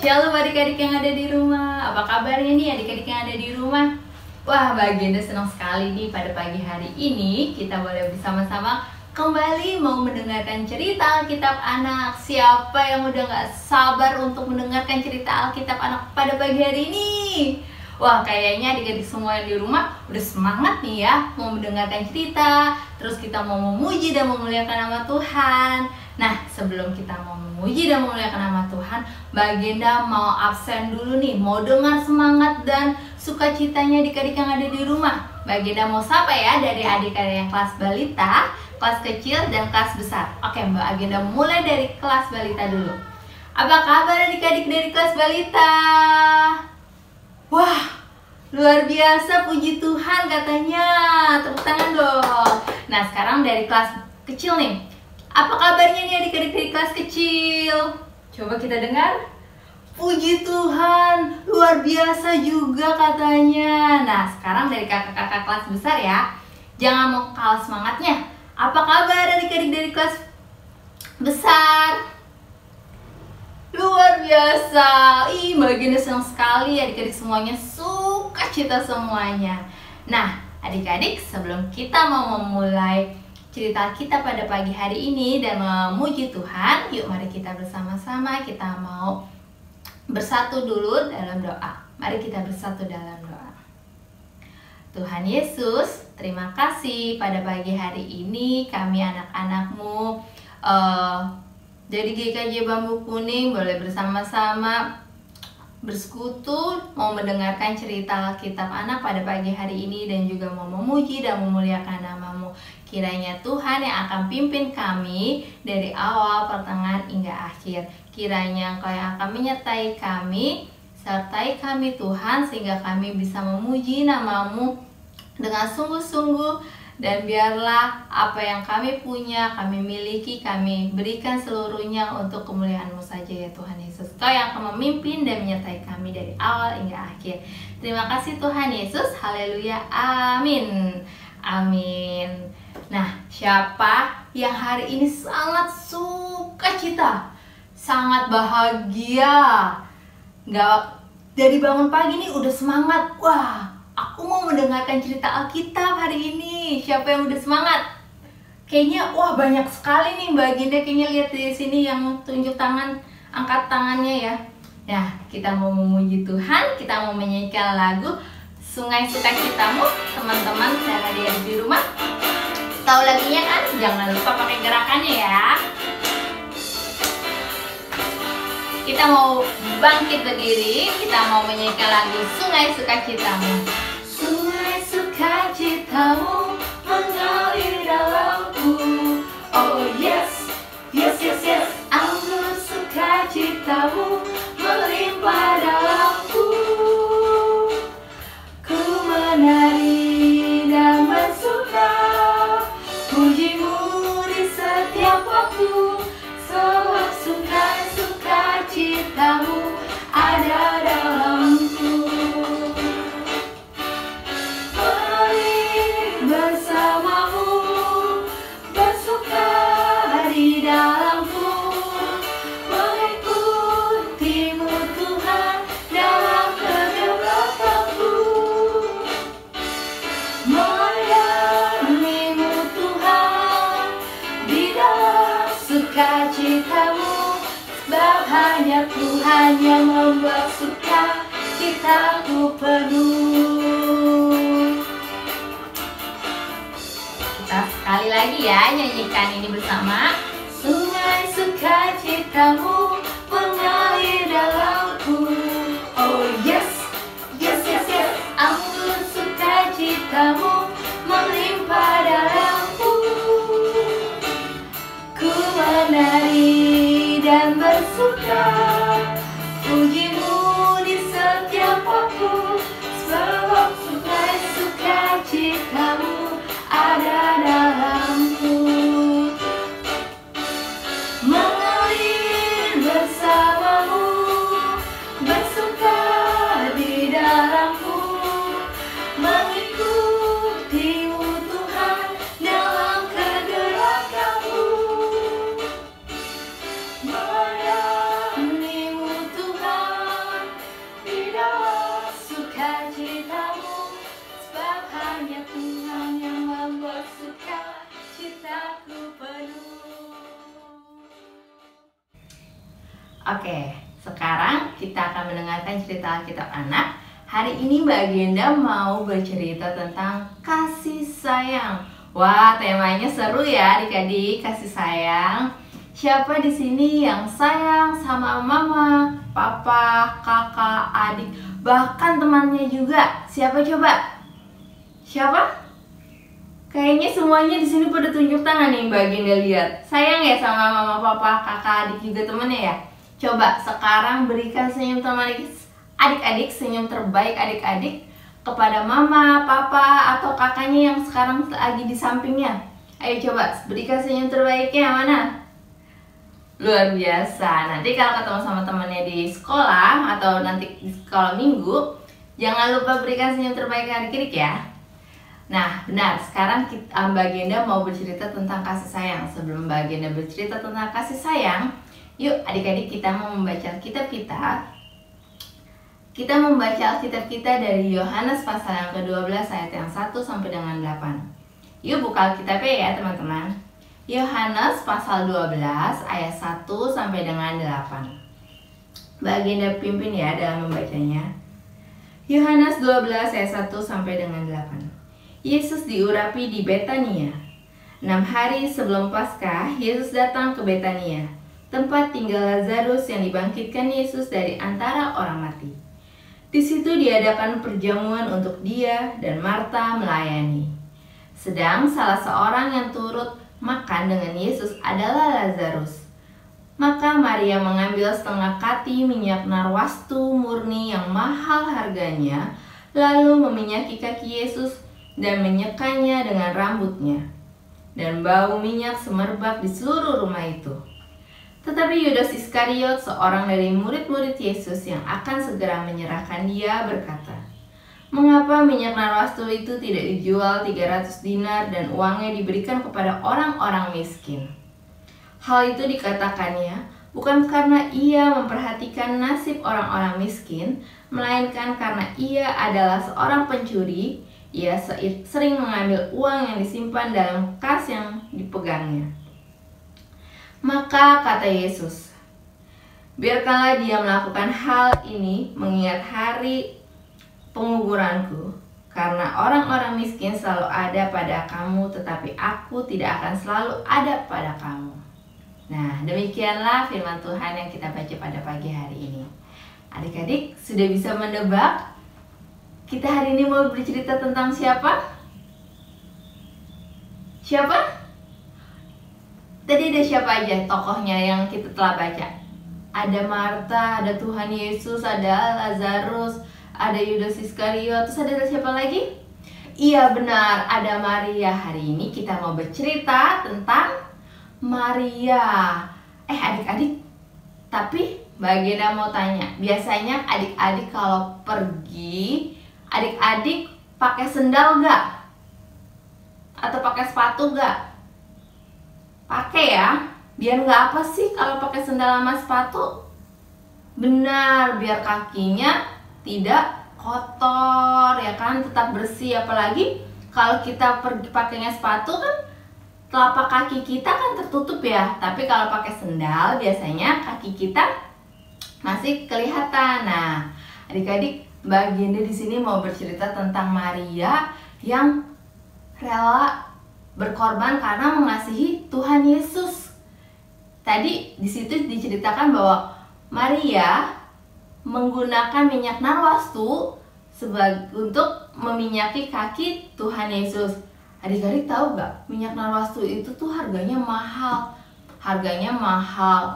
Shalom adik-adik yang ada di rumah. Apa kabarnya nih adik-adik yang ada di rumah? Wah, Baginda senang sekali nih pada pagi hari ini kita boleh bersama-sama kembali mau mendengarkan cerita Alkitab Anak. Siapa yang udah gak sabar untuk mendengarkan cerita Alkitab Anak pada pagi hari ini? Wah, kayaknya adik-adik semua yang di rumah udah semangat nih ya mau mendengarkan cerita. Terus kita mau memuji dan memuliakan nama Tuhan. Nah, sebelum kita mau memuji dan memuliakan nama Tuhan, Baginda mau absen dulu nih, mau dengar semangat dan sukacitanya adik-adik yang ada di rumah. Baginda mau sapa ya dari adik-adik yang kelas balita, kelas kecil, dan kelas besar. Oke, Mbak Baginda mulai dari kelas balita dulu. Apa kabar adik-adik dari kelas balita? Wah, luar biasa, puji Tuhan katanya. Tepuk tangan dong. Nah, sekarang dari kelas kecil nih. Apa kabarnya nih adik-adik dari kelas kecil? Coba kita dengar. Puji Tuhan, luar biasa juga katanya. Nah, sekarang dari kakak-kakak kelas besar ya. Jangan mau kalah semangatnya. Apa kabar adik-adik dari kelas besar? Luar biasa. Baginda senang sekali adik-adik semuanya sukacita semuanya. Nah, adik-adik sebelum kita mau memulai cerita kita pada pagi hari ini dan memuji Tuhan, yuk mari kita bersama-sama kita mau bersatu dulu dalam doa. Mari kita bersatu dalam doa. Tuhan Yesus, terima kasih pada pagi hari ini kami anak-anak-Mu dari GKJ Bambu Kuning boleh bersama-sama bersekutu mau mendengarkan cerita Alkitab Anak pada pagi hari ini dan juga mau memuji dan memuliakan nama-Mu. Kiranya Tuhan yang akan pimpin kami dari awal, pertengahan, hingga akhir. Kiranya Engkau yang akan menyertai kami, sertai kami Tuhan, sehingga kami bisa memuji nama-Mu dengan sungguh-sungguh. Dan biarlah apa yang kami punya, kami miliki, kami berikan seluruhnya untuk kemuliaan-Mu saja ya Tuhan Yesus. Kau yang akan memimpin dan menyertai kami dari awal hingga akhir. Terima kasih Tuhan Yesus. Haleluya. Amin. Amin. Nah, siapa yang hari ini sangat sukacita, sangat bahagia, dari bangun pagi nih udah semangat. Wah, aku mau mendengarkan cerita Alkitab hari ini. Siapa yang udah semangat? Kayaknya wah banyak sekali nih Mbak Ginda. Kayaknya lihat di sini yang tunjuk tangan, angkat tangannya ya. Nah, kita mau memuji Tuhan, kita mau menyanyikan lagu Sungai Sukacitamu. Teman-teman dan adik-adik di rumah tahu lagunya kan? Jangan lupa pakai gerakannya ya. Kita mau bangkit berdiri, kita mau menyanyikan lagu Sungai Sukacitamu. Sungai sukacitamu mengalir dalamku. Oh yes, yes, yes, yes. Anggur sukacitamu melimpah dalamku. Ku menari dan bersuka, pujimu di setiap waktu. Sebab sungai sukacitamu ada dalamku. Mengalir bersamamu, bersuka di dalamku, mengikutimu Tuhan dalam kegelapanku, melayanimu Tuhan di dalam sukacitamu. Sebab hanya Tuhan yang membuat sukacitaku penuh. Kita sekali lagi ya nyanyikan ini bersama. Sungai sukacitamu mengalir dalamku. Oh yes, yes, yes, yes. Anggur sukacitamu melimpah dalamku. Ku menari dan bersuka, pujimu di setiap waktu. Sebab sungai sukacitamu ada dalamku. Mengalir Oke, sekarang kita akan mendengarkan cerita Alkitab anak. Hari ini Mbak Genda mau bercerita tentang kasih sayang. Wah, temanya seru ya adik-adik, kasih sayang. Siapa di sini yang sayang sama mama, papa, kakak, adik, bahkan temannya juga? Siapa coba? Siapa? Kayaknya semuanya di sini pada tunjuk tangan nih Mbak Genda lihat. Sayang ya sama mama, papa, kakak, adik juga temennya ya? Coba sekarang berikan senyum terbaik adik-adik, senyum terbaik adik-adik kepada mama, papa, atau kakaknya yang sekarang lagi di sampingnya. Ayo coba berikan senyum terbaiknya mana? Luar biasa. Nanti kalau ketemu sama temannya di sekolah atau nanti di sekolah minggu, jangan lupa berikan senyum terbaik adik-adik ya. Nah, benar. Sekarang Mbak Genda mau bercerita tentang kasih sayang. Sebelum Mbak Genda bercerita tentang kasih sayang, yuk adik-adik kita mau membaca Alkitab kita. Kita membaca Alkitab kita dari Yohanes pasal yang ke-12 ayat yang 1 sampai dengan 8. Yuk buka Alkitabnya ya teman-teman. Yohanes pasal 12 ayat 1 sampai dengan 8. Mbak Genda pimpin ya dalam membacanya. Yohanes 12 ayat 1 sampai dengan 8. Yesus diurapi di Betania. 6 hari sebelum Paskah, Yesus datang ke Betania, tempat tinggal Lazarus yang dibangkitkan Yesus dari antara orang mati. Di situ diadakan perjamuan untuk dia dan Marta melayani. Sedang salah seorang yang turut makan dengan Yesus adalah Lazarus. Maka Maria mengambil setengah kati minyak narwastu murni yang mahal harganya, lalu meminyaki kaki Yesus dan menyekanya dengan rambutnya. Dan bau minyak semerbak di seluruh rumah itu. Tetapi Yudas Iskariot, seorang dari murid-murid Yesus yang akan segera menyerahkan dia, berkata, "Mengapa minyak narwastu itu tidak dijual 300 dinar dan uangnya diberikan kepada orang-orang miskin?" Hal itu dikatakannya bukan karena ia memperhatikan nasib orang-orang miskin, melainkan karena ia adalah seorang pencuri. Ia sering mengambil uang yang disimpan dalam kas yang dipegangnya. Maka kata Yesus, "Biarkanlah dia melakukan hal ini mengingat hari penguburanku, karena orang-orang miskin selalu ada pada kamu, tetapi aku tidak akan selalu ada pada kamu." Nah, demikianlah firman Tuhan yang kita baca pada pagi hari ini. Adik-adik sudah bisa menebak kita hari ini mau bercerita tentang siapa? Siapa? Tadi ada siapa aja tokohnya yang kita telah baca? Ada Marta, ada Tuhan Yesus, ada Lazarus, ada Yudas Iskariot, terus ada siapa lagi? Iya benar, ada Maria. Hari ini kita mau bercerita tentang Maria. Adik-adik, tapi Mbak Genda mau tanya, biasanya adik-adik kalau pergi, adik-adik pakai sendal gak? Atau pakai sepatu gak? Pakai ya. Biar gak apa sih kalau pakai sendal sama sepatu? Benar, biar kakinya tidak kotor ya kan, tetap bersih. Apalagi kalau kita pergi pakainya sepatu kan telapak kaki kita kan tertutup ya. Tapi kalau pakai sendal biasanya kaki kita masih kelihatan. Nah, adik-adik, Mbak Genda di sini mau bercerita tentang Maria yang rela berkorban karena mengasihi Tuhan Yesus. Tadi di situ diceritakan bahwa Maria menggunakan minyak narwastu untuk meminyaki kaki Tuhan Yesus. Adik-adik tahu gak? Minyak narwastu itu tuh harganya mahal.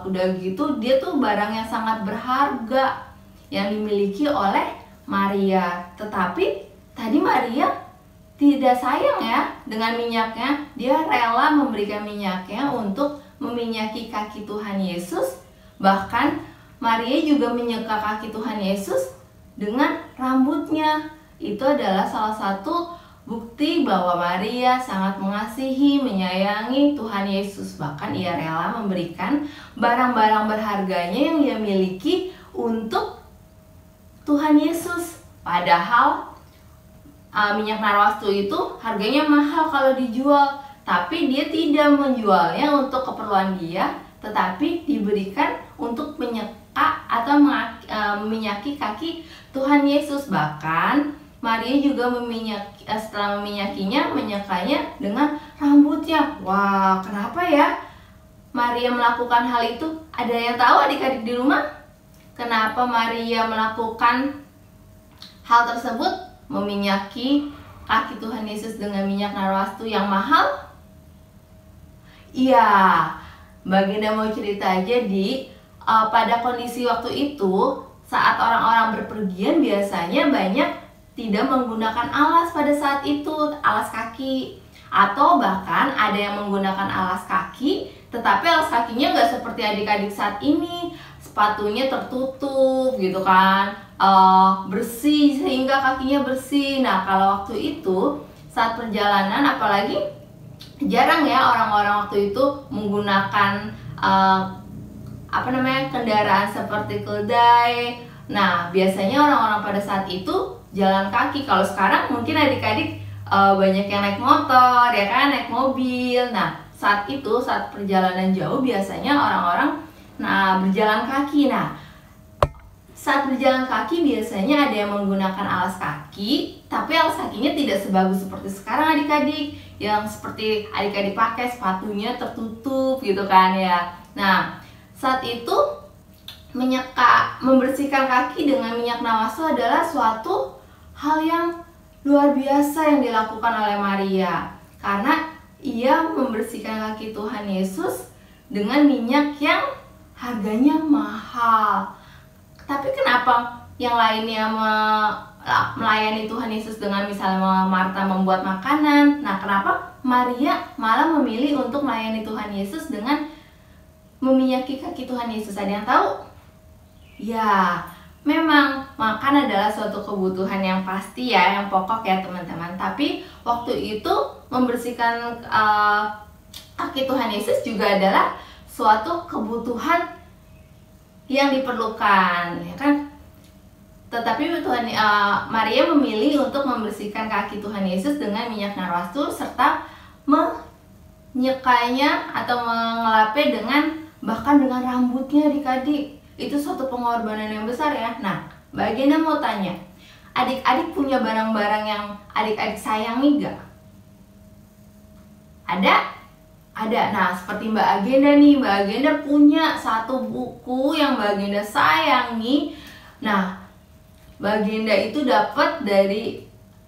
Udah gitu dia tuh barang yang sangat berharga yang dimiliki oleh Maria. Tetapi tadi Maria tidak sayang ya dengan minyaknya. Dia rela memberikan minyaknya untuk meminyaki kaki Tuhan Yesus. Bahkan Maria juga menyeka kaki Tuhan Yesus dengan rambutnya. Itu adalah salah satu bukti bahwa Maria sangat mengasihi, menyayangi Tuhan Yesus. Bahkan ia rela memberikan barang-barang berharganya yang ia miliki untuk Tuhan Yesus. Padahal minyak narwastu itu harganya mahal kalau dijual, tapi dia tidak menjualnya untuk keperluan dia, tetapi diberikan untuk meminyaki kaki Tuhan Yesus. Bahkan Maria juga setelah meminyakinya, menyekanya dengan rambutnya. Wah, kenapa ya Maria melakukan hal itu? Ada yang tahu adik-adik di rumah? Kenapa Maria melakukan hal tersebut? Meminyaki kaki Tuhan Yesus dengan minyak narwastu yang mahal? Iya, Mbak Genda mau cerita. Jadi pada kondisi waktu itu, saat orang-orang berpergian biasanya banyak tidak menggunakan alas pada saat itu, alas kaki. Atau bahkan ada yang menggunakan alas kaki, tetapi alas kakinya nggak seperti adik-adik saat ini, sepatunya tertutup gitu kan, bersih sehingga kakinya bersih. Nah, kalau waktu itu saat perjalanan, apalagi jarang ya orang-orang waktu itu menggunakan kendaraan seperti keledai. Nah, biasanya orang-orang pada saat itu jalan kaki. Kalau sekarang mungkin adik-adik banyak yang naik motor, ya kan, naik mobil. Nah, saat itu, saat perjalanan jauh biasanya orang-orang berjalan kaki. Nah, saat berjalan kaki biasanya ada yang menggunakan alas kaki, tapi alas kakinya tidak sebagus seperti sekarang adik-adik, yang seperti adik-adik pakai sepatunya tertutup gitu kan ya. Nah, saat itu membersihkan kaki dengan minyak narwastu adalah suatu hal yang luar biasa yang dilakukan oleh Maria, karena ia membersihkan kaki Tuhan Yesus dengan minyak yang harganya mahal. Tapi kenapa yang lainnya melayani Tuhan Yesus dengan misalnya Marta membuat makanan? Nah, kenapa Maria malah memilih untuk melayani Tuhan Yesus dengan meminyaki kaki Tuhan Yesus? Ada yang tahu? Ya, memang makan adalah suatu kebutuhan yang pasti ya, yang pokok ya teman-teman. Tapi waktu itu membersihkan kaki Tuhan Yesus juga adalah suatu kebutuhan yang diperlukan, ya kan? Tetapi Maria memilih untuk membersihkan kaki Tuhan Yesus dengan minyak narwastu serta menyekanya atau mengelapnya bahkan dengan rambutnya adik-adik. Itu suatu pengorbanan yang besar ya. Nah, Mbak Genda mau tanya, adik-adik punya barang-barang yang adik-adik sayangi gak? Ada? Ada. Nah, seperti Mbak Agenda nih, Mbak Agenda punya satu buku yang Mbak Agenda sayangi. Nah, Mbak Agenda itu dapat dari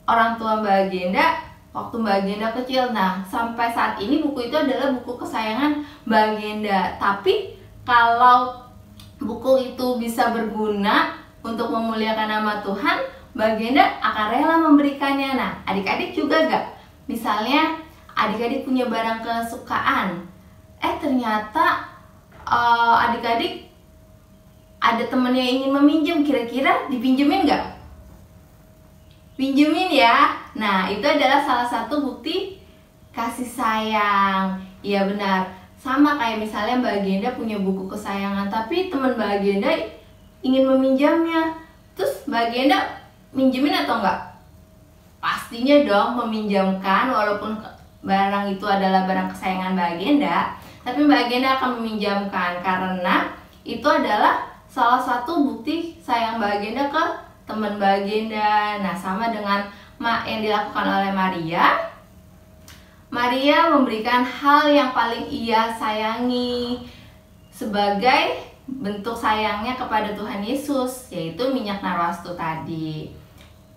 orang tua Mbak Agenda waktu Mbak Agenda kecil. Nah, sampai saat ini buku itu adalah buku kesayangan Mbak Agenda. Tapi kalau buku itu bisa berguna untuk memuliakan nama Tuhan, Mbak Agenda akan rela memberikannya. Nah, adik-adik juga gak? Misalnya adik-adik punya barang kesukaan, ternyata adik-adik ada temen yang ingin meminjam, kira-kira dipinjemin gak? Pinjemin ya. Nah, itu adalah salah satu bukti kasih sayang. Iya benar, sama kayak misalnya Mbak Agenda punya buku kesayangan, tapi teman Mbak Agenda ingin meminjamnya, terus Mbak Agenda minjemin atau enggak? Pastinya dong meminjamkan, walaupun barang itu adalah barang kesayangan Mbak Agenda, tapi Mbak Agenda akan meminjamkan karena itu adalah salah satu bukti sayang Mbak Agenda ke teman Mbak Agenda. Nah, sama dengan yang dilakukan oleh Maria. Maria memberikan hal yang paling ia sayangi sebagai bentuk sayangnya kepada Tuhan Yesus, yaitu minyak narwastu tadi.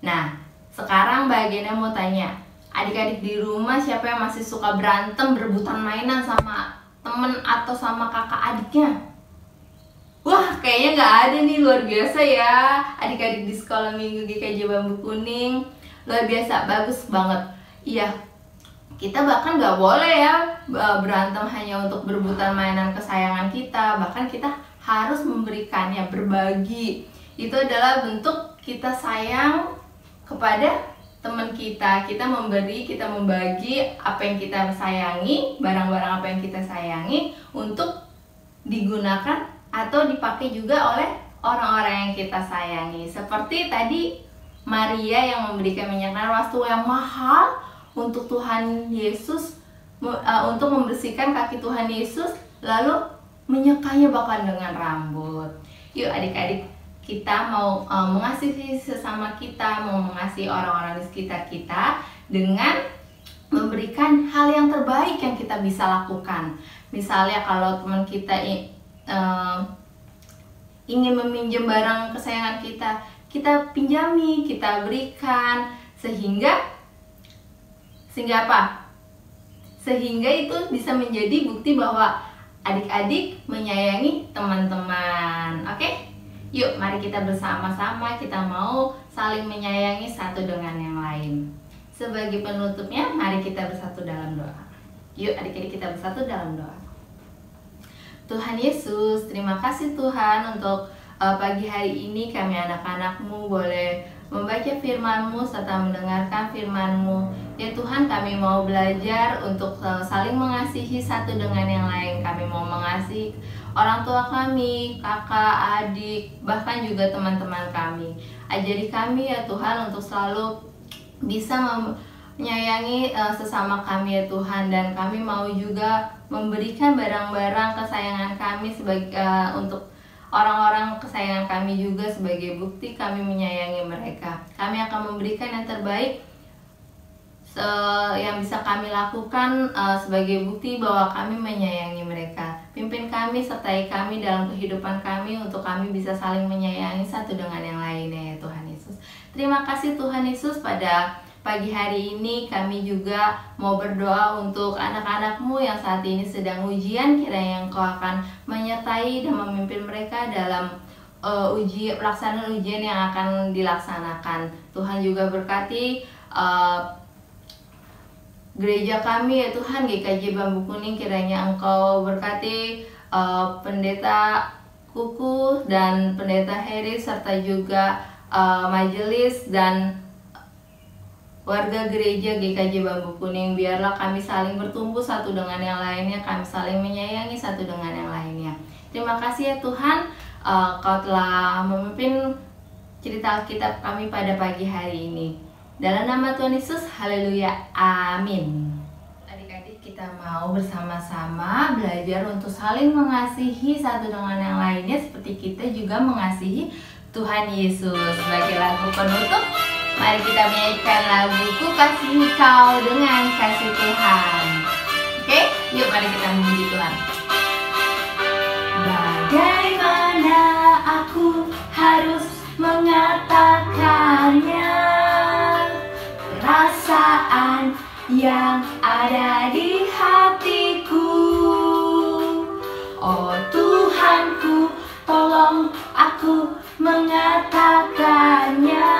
Nah, sekarang Mbak Agenda mau tanya, adik-adik di rumah siapa yang masih suka berantem, berebutan mainan sama temen atau sama kakak adiknya? Wah, kayaknya nggak ada nih, luar biasa ya adik-adik di sekolah minggu GKJ Bambu Kuning. Luar biasa, bagus banget. Iya, kita bahkan nggak boleh ya berantem hanya untuk berebutan mainan kesayangan kita. Bahkan kita harus memberikannya, berbagi. Itu adalah bentuk kita sayang kepada teman kita. Kita memberi, kita membagi apa yang kita sayangi, barang-barang apa yang kita sayangi untuk digunakan atau dipakai juga oleh orang-orang yang kita sayangi. Seperti tadi Maria yang memberikan minyak narwastu yang mahal untuk Tuhan Yesus, untuk membersihkan kaki Tuhan Yesus, lalu menyekanya bahkan dengan rambut. Yuk adik-adik, kita mau mengasihi sesama kita, mau mengasihi orang-orang di sekitar kita dengan memberikan hal yang terbaik yang kita bisa lakukan. Misalnya kalau teman kita ingin meminjam barang kesayangan kita, kita pinjami, kita berikan, sehingga apa? Sehingga itu bisa menjadi bukti bahwa adik-adik menyayangi teman-teman. Oke? Yuk, mari kita bersama-sama kita mau saling menyayangi satu dengan yang lain. Sebagai penutupnya, mari kita bersatu dalam doa. Yuk, adik-adik kita bersatu dalam doa. Tuhan Yesus, terima kasih Tuhan untuk pagi hari ini kami anak-anak-Mu boleh membaca firman-Mu serta mendengarkan firman-Mu. Ya Tuhan, kami mau belajar untuk saling mengasihi satu dengan yang lain. Kami mau mengasihi orang tua kami, kakak, adik, bahkan juga teman-teman kami. Ajari kami ya Tuhan untuk selalu bisa menyayangi sesama kami ya Tuhan. Dan kami mau juga memberikan barang-barang kesayangan kami sebagai untuk orang-orang kesayangan kami juga sebagai bukti kami menyayangi mereka. Kami akan memberikan yang terbaik yang bisa kami lakukan sebagai bukti bahwa kami menyayangi mereka. Pimpin kami, sertai kami dalam kehidupan kami untuk kami bisa saling menyayangi satu dengan yang lainnya ya Tuhan Yesus. Terima kasih Tuhan Yesus, pada pagi hari ini kami juga mau berdoa untuk anak-anak-Mu yang saat ini sedang ujian. Kiranya Engkau akan menyertai dan memimpin mereka dalam pelaksanaan ujian yang akan dilaksanakan. Tuhan juga berkati gereja kami ya Tuhan, GKJ Bambu Kuning. Kiranya Engkau berkati pendeta Kuku dan pendeta Heri serta juga majelis dan warga gereja GKJ Bambu Kuning. Biarlah kami saling bertumbuh satu dengan yang lainnya, kami saling menyayangi satu dengan yang lainnya. Terima kasih ya Tuhan, Kau telah memimpin cerita Alkitab kami pada pagi hari ini. Dalam nama Tuhan Yesus, haleluya, amin. Adik-adik, kita mau bersama-sama belajar untuk saling mengasihi satu dengan yang lainnya, seperti kita juga mengasihi Tuhan Yesus. Sebagai lagu penutup, mari kita menyanyikan lagu Ku Kasihi Kau dengan Kasih Tuhan. Oke, yuk mari kita memuji Tuhan. Bagaimana aku harus mengatakannya, perasaan yang ada di hatiku. Oh Tuhanku, tolong aku mengatakannya.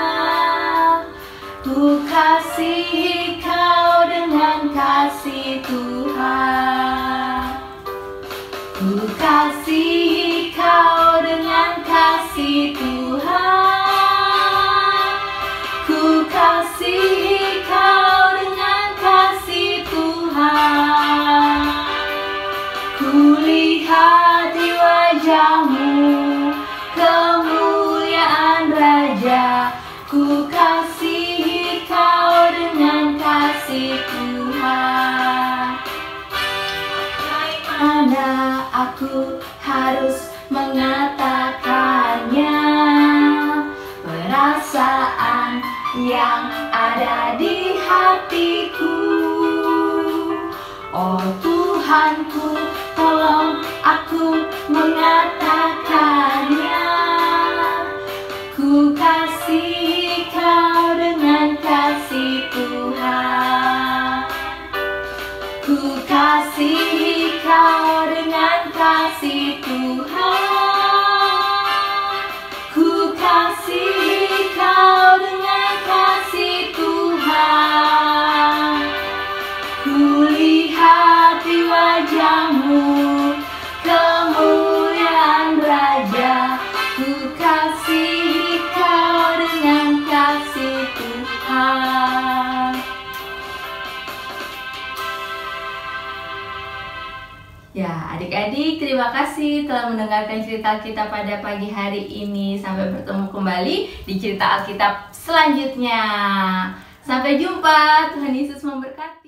Ku kasihi Kau dengan kasih Tuhan. Ku kasihi Kau dengan kasih Tuhan. Ku kasihi Kau dengan kasih Tuhan. Ku lihat di wajah-Mu kemuliaan Raja. Ku kasihi Kau dengan kasih Tuhan. Mana aku harus mengatakannya, perasaan yang ada di hatiku. Oh Tuhanku, tolong aku mengatakannya. Ku kasihi Kau dengan kasih Tuhan. Ku kasihi Kau dengan kasih Tuhan. Ku kasihi Kau dengan kasih Tuhan. Ku lihat di wajah-Mu kemuliaan Raja. Ku kasihi Kau dengan kasih Tuhan. Ya, adik-adik, terima kasih telah mendengarkan cerita Alkitab pada pagi hari ini. Sampai bertemu kembali di cerita Alkitab selanjutnya. Sampai jumpa, Tuhan Yesus memberkati.